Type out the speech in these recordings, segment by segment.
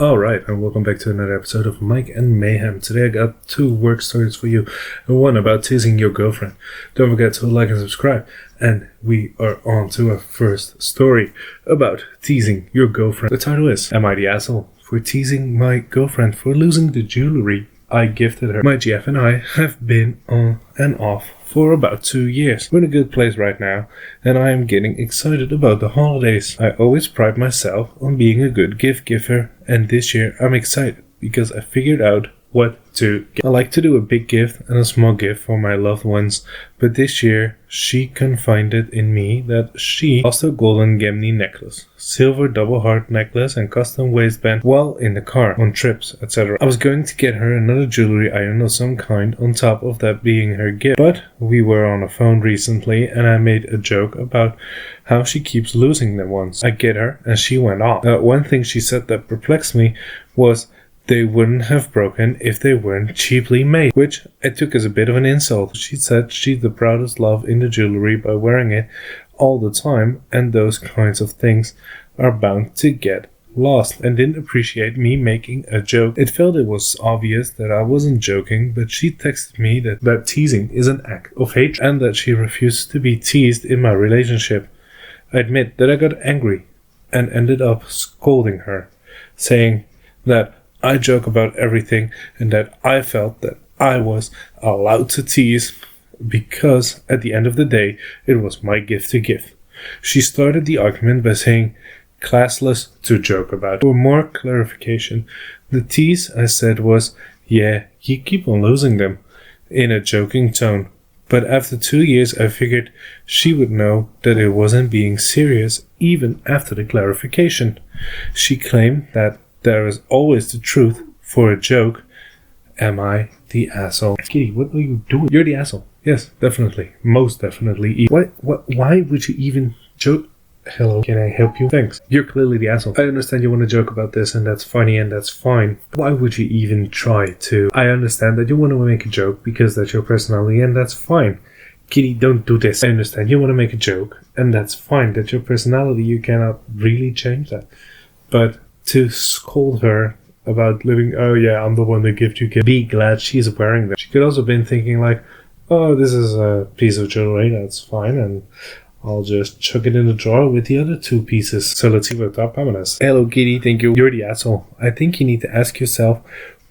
Alright, and welcome back to another episode of Mic Mayhem. Today I got two work stories for you, and one about teasing your girlfriend. Don't forget to like and subscribe. And we are on to our first story about teasing your girlfriend. The title is, Am I the Asshole for Teasing My Girlfriend for Losing the Jewelry I Gifted Her? My GF and I have been on and off for about 2 years. We're in a good place right now, and I am getting excited about the holidays. I always pride myself on being a good gift giver, and this year I'm excited because I figured out what to get. I like to do a big gift and a small gift for my loved ones, but this year she confided in me that she lost a golden Gemini necklace, silver double heart necklace, and custom waistband while in the car, on trips, etc. I was going to get her another jewelry item of some kind on top of that being her gift, but we were on the phone recently and I made a joke about how she keeps losing them once I get her and she went off. One thing she said that perplexed me was they wouldn't have broken if they weren't cheaply made, which I took as a bit of an insult. She said she's the proudest love in the jewelry by wearing it all the time, and those kinds of things are bound to get lost, and didn't appreciate me making a joke. It felt it was obvious that I wasn't joking, but she texted me that teasing is an act of hatred and that she refuses to be teased in my relationship. I admit that I got angry and ended up scolding her, saying that I joke about everything and that I felt that I was allowed to tease because at the end of the day it was my gift to give. She started the argument by saying classless to joke about. For more clarification, the tease I said was, yeah, you keep on losing them, in a joking tone. But after 2 years I figured she would know that it wasn't being serious even after the clarification. She claimed that there is always the truth for a joke. Am I the asshole? Kitty, what are you doing? You're the asshole. Yes, definitely. Most definitely. Why would you even joke? Hello, can I help you? Thanks. You're clearly the asshole. I understand you want to joke about this and that's funny and that's fine. Why would you even try to? I understand that you want to make a joke because that's your personality and that's fine. Kitty, don't do this. I understand you want to make a joke and that's fine. That's your personality. You cannot really change that. But to scold her about living, oh yeah, I'm the one that gift you can be glad she's wearing them. She could also been thinking like, oh, this is a piece of jewelry, that's fine, and I'll just chuck it in the drawer with the other two pieces. So let's see what top has. Hello Kitty, thank you. You're the asshole. I think you need to ask yourself,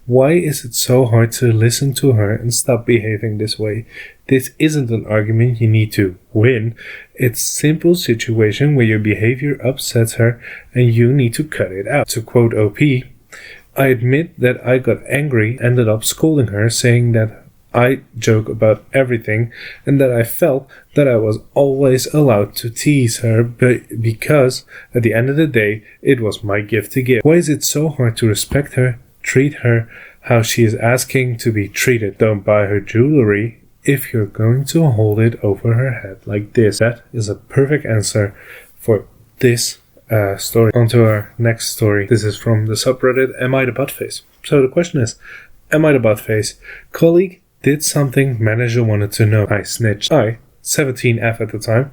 why is it so hard to listen to her and stop behaving this way? This isn't an argument you need to win. It's a simple situation where your behavior upsets her and you need to cut it out. To quote OP, I admit that I got angry, ended up scolding her, saying that I joke about everything and that I felt that I was always allowed to tease her because at the end of the day it was my gift to give. Why is it so hard to respect her, treat her how she is asking to be treated? Don't buy her jewelry if you're going to hold it over her head like this. That is a perfect answer for this story. On to our next story. This is from the subreddit Am I the Buttface? So the question is, am I the buttface? Colleague did something manager wanted to know. I snitched. I, 17F at the time,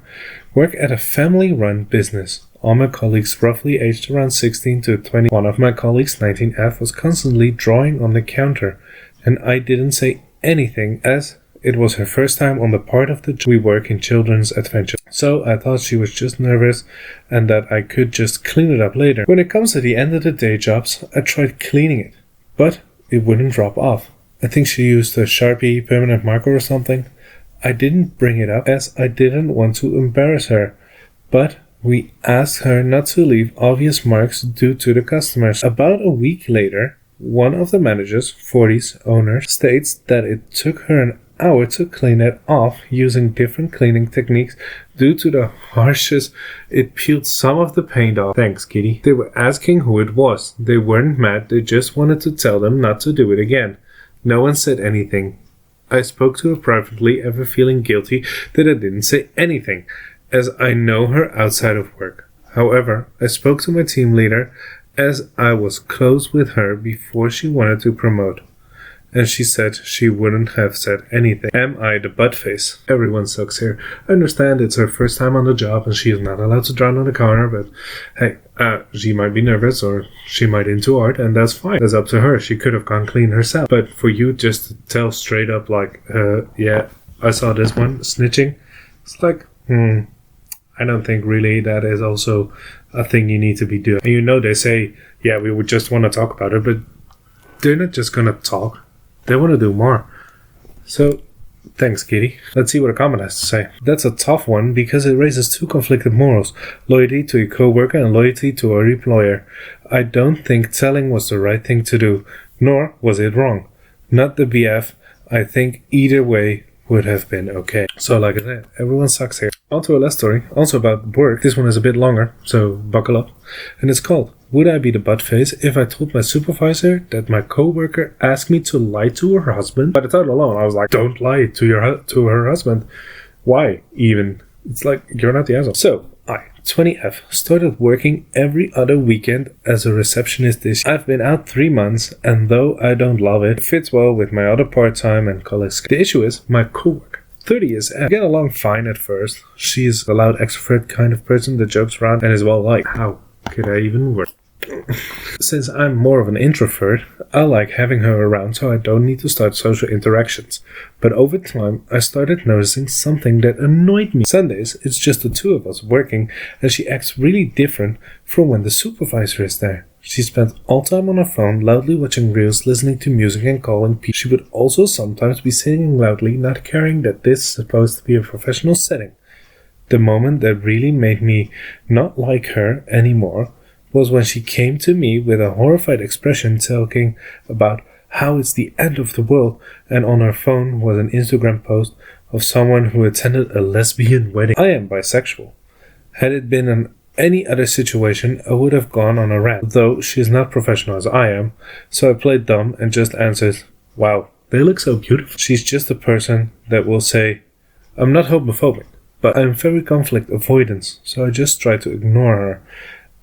work at a family-run business. All my colleagues roughly aged around 16 to 20. One of my colleagues, 19F, was constantly drawing on the counter, and I didn't say anything as it was her first time on the part of the job. We work in children's adventure. So I thought she was just nervous and that I could just clean it up later. When it comes to the end of the day jobs, I tried cleaning it, but it wouldn't drop off. I think she used a Sharpie permanent marker or something. I didn't bring it up as I didn't want to embarrass her, but we asked her not to leave obvious marks due to the customers. About a week later, one of the managers, 40's owner, states that it took her an hour to clean it off using different cleaning techniques. Due to the harshness, it peeled some of the paint off. Thanks, Kitty. They were asking who it was. They weren't mad, they just wanted to tell them not to do it again. No one said anything. I spoke to her privately, ever feeling guilty that I didn't say anything, as I know her outside of work. However, I spoke to my team leader as I was close with her before she wanted to promote. and she said she wouldn't have said anything. Am I the butt face? Everyone sucks here. I understand it's her first time on the job and she is not allowed to drown on the counter, but hey, she might be nervous or she might into art, and that's fine. That's up to her. She could have gone clean herself. But for you just to tell straight up like, yeah, I saw this one, snitching, it's like, I don't think really that is also a thing you need to be doing. And you know, they say, yeah, we would just want to talk about it, but they're not just gonna talk. They want to do more. So, thanks, Kitty. Let's see what a comment has to say. That's a tough one because it raises two conflicted morals. Loyalty to a coworker and loyalty to our employer. I don't think telling was the right thing to do, nor was it wrong. Not the BF. I think either way would have been okay. So like I said, everyone sucks here. On to a last story, also about work. This one is a bit longer, so buckle up. And it's called, Would I be the butt face if I told my supervisor that my coworker asked me to lie to her husband? By the title alone, I was like, don't lie to her husband. Why even? It's like, you're not the asshole. So, I, 20F, started working every other weekend as a receptionist this year. I've been out 3 months, and though I don't love it, it fits well with my other part-time and college schedule. The issue is, my coworker, 30 is F. We get along fine at first. She's a loud extrovert kind of person that jokes around and is well liked. How could I even work? Since I'm more of an introvert, I like having her around so I don't need to start social interactions. But over time, I started noticing something that annoyed me. Sundays, it's just the two of us working, and she acts really different from when the supervisor is there. She spends all time on her phone, loudly watching reels, listening to music and calling people. She would also sometimes be singing loudly, not caring that this is supposed to be a professional setting. The moment that really made me not like her anymore was when she came to me with a horrified expression talking about how it's the end of the world, and on her phone was an Instagram post of someone who attended a lesbian wedding. I am bisexual. Had it been in any other situation, I would have gone on a rant, though she's not professional as I am, so I played dumb and just answered, wow, they look so beautiful. She's just a person that will say, I'm not homophobic, but I'm very conflict avoidance, so I just try to ignore her.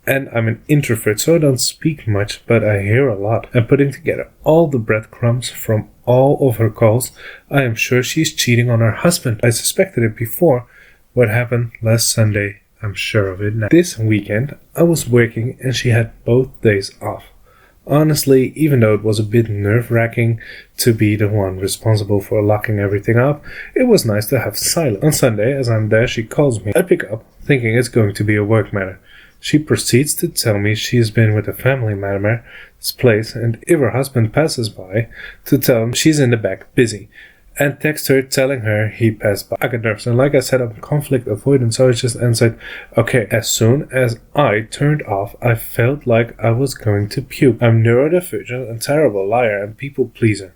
And I'm an introvert, so I don't speak much, but I hear a lot. And putting together all the breadcrumbs from all of her calls, I am sure she's cheating on her husband. I suspected it before. What happened last Sunday, I'm sure of it now. This weekend, I was working and she had both days off. Honestly, even though it was a bit nerve-wracking to be the one responsible for locking everything up, it was nice to have silence. On Sunday, as I'm there, she calls me. I pick up, thinking it's going to be a work matter. She proceeds to tell me she's been with a family member's place, and if her husband passes by, to tell him she's in the back busy, and text her telling her he passed by. I got nervous, and like I said, I'm conflict avoidance, so I just answered, okay. As soon as I turned off, I felt like I was going to puke. I'm neurodivergent, a terrible liar, and people pleaser.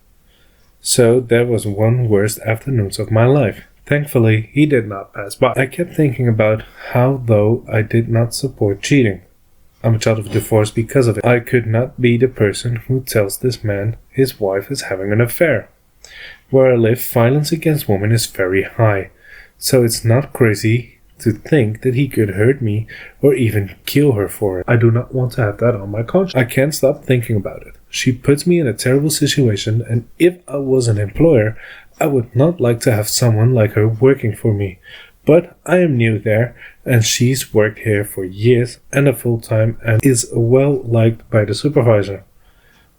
So that was one worst afternoons of my life. Thankfully, he did not pass by. I kept thinking about how, though I did not support cheating, I'm a child of divorce because of it. I could not be the person who tells this man his wife is having an affair. Where I live, violence against women is very high, so it's not crazy to think that he could hurt me or even kill her for it. I do not want to have that on my conscience. I can't stop thinking about it. She puts me in a terrible situation, and if I was an employer, I would not like to have someone like her working for me. But I am new there, and she's worked here for years and a full-time and is well liked by the supervisor.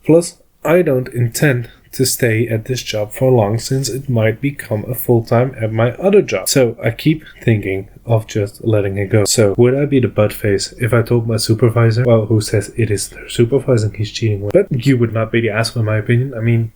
Plus, I don't intend to stay at this job for long since it might become a full-time at my other job. So I keep thinking of just letting it go. So would I be the butt face if I told my supervisor, well, who says it is their supervisor he's cheating with? But you would not be the asshole in my opinion. I mean,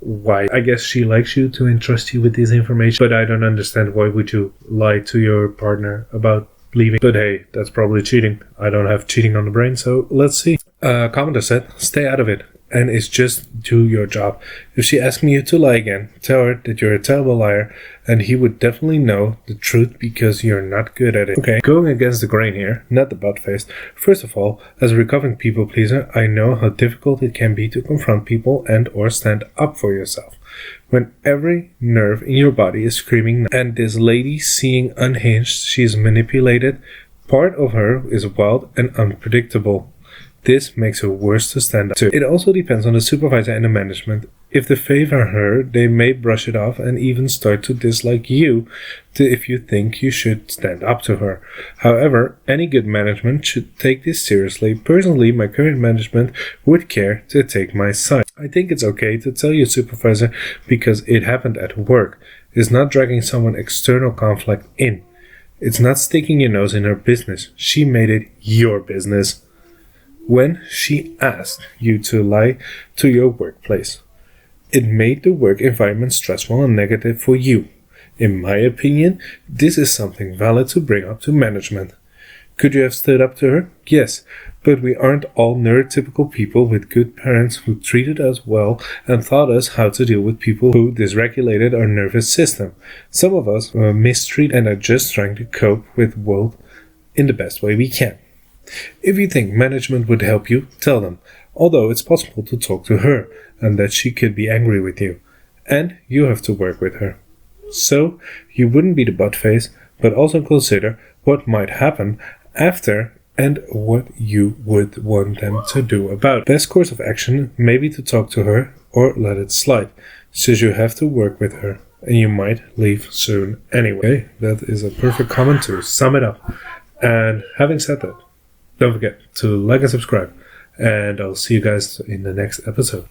why? I guess she likes you to entrust you with this information, but I don't understand why would you lie to your partner about leaving. But hey, that's probably cheating. I don't have cheating on the brain, so let's see. Commenter said, stay out of it, and it's just do your job. If she asks you to lie again, tell her that you're a terrible liar, and he would definitely know the truth because you're not good at it. Okay, going against the grain here, not the butt face. First of all, as a recovering people pleaser, I know how difficult it can be to confront people and or stand up for yourself. When every nerve in your body is screaming, and this lady seeing unhinged, she's manipulated, part of her is wild and unpredictable. This makes her worse to stand up to. It also depends on the supervisor and the management. If they favor her, they may brush it off and even start to dislike you if you think you should stand up to her. However, any good management should take this seriously. Personally, my current management would care to take my side. I think it's okay to tell your supervisor because it happened at work. It's not dragging someone external conflict in. It's not sticking your nose in her business. She made it your business when she asked you to lie to your workplace. It made the work environment stressful and negative for you. In my opinion, this is something valid to bring up to management. Could you have stood up to her? Yes, but we aren't all neurotypical people with good parents who treated us well and taught us how to deal with people who dysregulated our nervous system. Some of us mistreat and are just trying to cope with the world in the best way we can. If you think management would help you, tell them, although it's possible to talk to her and that she could be angry with you, and you have to work with her. So you wouldn't be the butt face, but also consider what might happen after and what you would want them to do about it. Best course of action may be to talk to her or let it slide, since you have to work with her and you might leave soon anyway. That is a perfect comment to sum it up. And having said that, don't forget to like and subscribe, and I'll see you guys in the next episode.